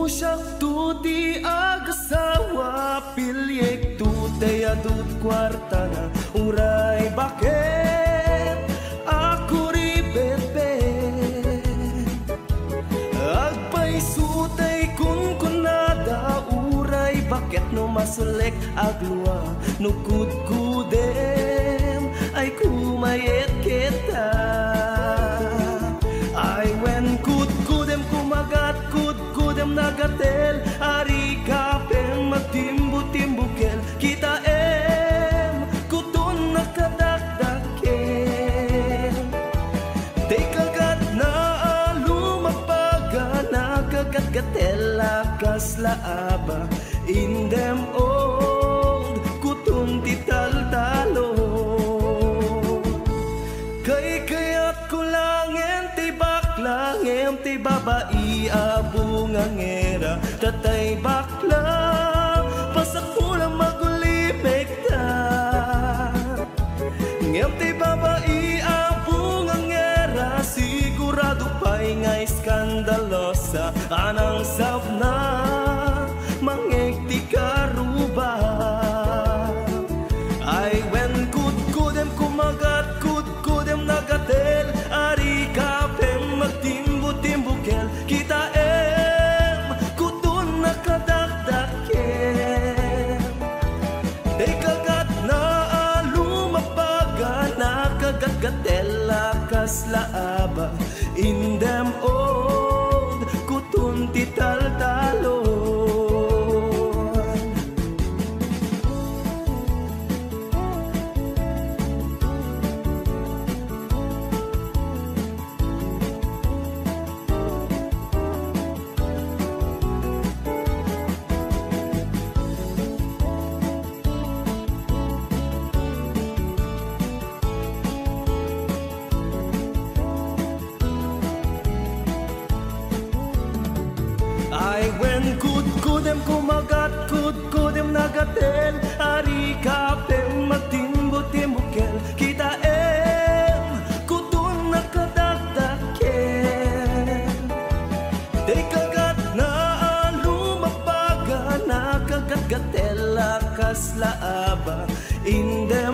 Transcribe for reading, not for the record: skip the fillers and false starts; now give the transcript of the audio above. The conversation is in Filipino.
Usak tuti agasawa pilyek tutay adut kwarta na uray bakit ako ribebe agpay sutay kun kunada uray bakit no masulek agluwa no kudkudem ay kumayet kita ay when kudkudem kumagat kudkudem nagatel ari kapem magtimbu-timbukel kita kutun nakadakdaken tay kagat na lumapaga nakagat-gatel lakas laaba in them old kutun tital-talo kayat ko langem ti baklangem ti babai abungangera tatay bakla pasak pulang magulipekta ngem ti babai abungangera sigurado pa'y nga iskandalosa anang safna mangeg ti karuba ay when kudkudem kumagat kudkudem nagatel ari kapem magtimbu-timbukel kita kutun nakadakdaken day kagat na lumapaga nakagat-gatel lakas laaba in them old kutun tital-talo ay when kudkudem kumagat kudkudem nagatel ari kapem magtimbu-timbukel kita kutun nakadakdaken day kagat na lumapaga nakagat-gatel lakas laaba in the